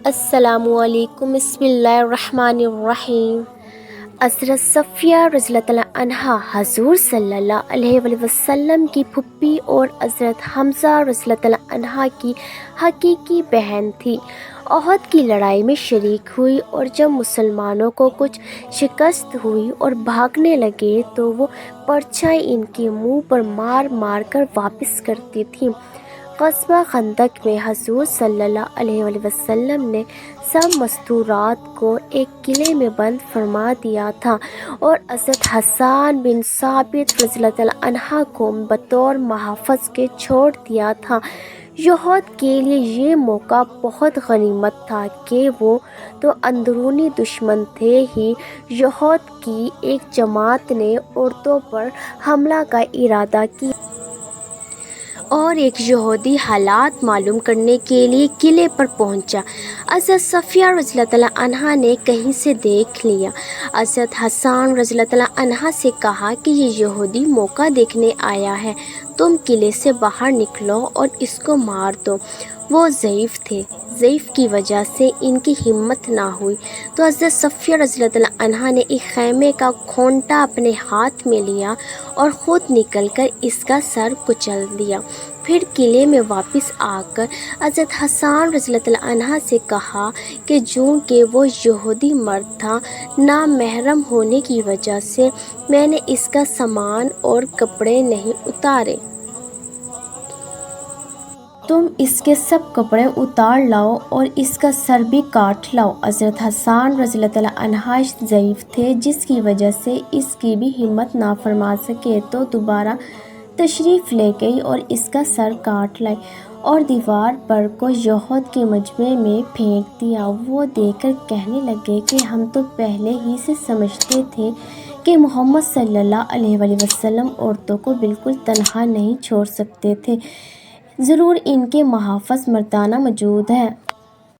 السلام علیکم، بسم اللہ الرحمن الرحیم۔ حضرت صفیہ رضی اللہ تعالیٰ عنہا حضور صلی اللہ علیہ وآلہ وسلم کی پھوپھی اور حضرت حمزہ رضی اللہ تعالیٰ عنہ کی حقیقی بہن تھی۔ احد کی لڑائی میں شریک ہوئی اور جب مسلمانوں کو کچھ شکست ہوئی اور بھاگنے لگے تو وہ پرچھائی ان کے منہ پر مار مار کر واپس کرتی تھیں۔ غزوہ خندق میں حضور صلی اللہ علیہ وآلہ وسلم نے سب مستورات کو ایک قلعے میں بند فرما دیا تھا اور حضرت حسان بن ثابت رضی اللہ تعالیٰ عنہ کو بطور محافظ کے چھوڑ دیا تھا۔ یہود کے لیے یہ موقع بہت غنیمت تھا کہ وہ تو اندرونی دشمن تھے ہی، یہود کی ایک جماعت نے عورتوں پر حملہ کا ارادہ کیا اور ایک یہودی حالات معلوم کرنے کے لیے قلعے پر پہنچا۔ حضرت صفیہ رضی اللہ تعالیٰ عنہا نے کہیں سے دیکھ لیا۔ حضرت حسان رضی اللہ تعالیٰ عنہ سے کہا کہ یہ یہودی موقع دیکھنے آیا ہے، تم قلعے سے باہر نکلو اور اس کو مار دو۔ وہ ضعیف تھے، ضعف کی وجہ سے ان کی ہمت نہ ہوئی، تو حضرت صفیہ رضی اللہ تعالیٰ عنہ نے ایک خیمے کا کھونٹا اپنے ہاتھ میں لیا اور خود نکل کر اس کا سر کچل دیا۔ پھر قلعے میں واپس آ کر حضرت حسان رضی اللہ تعالیٰ عنہ سے کہا کہ چونکہ وہ یہودی مرد تھا، نامحرم ہونے کی وجہ سے میں نے اس کا سامان اور کپڑے نہیں اتارے۔ تم اس کے سب کپڑے اتار لاؤ اور اس کا سر بھی کاٹ لاؤ۔ حضرت حسان رضی اللہ تعالیٰ عنہ ضعیف تھے، جس کی وجہ سے اس کی بھی ہمت نہ فرما سکے، تو دوبارہ تشریف لے گئی اور اس کا سر کاٹ لائی اور دیوار پر کو یہود کے مجمع میں پھینک دیا۔ وہ دیکھ کر کہنے لگے کہ ہم تو پہلے ہی سے سمجھتے تھے کہ محمد صلی اللہ علیہ وآلہ وسلم عورتوں کو بالکل تنہا نہیں چھوڑ سکتے تھے، ضرور ان کے محافظ مردانہ موجود ہیں۔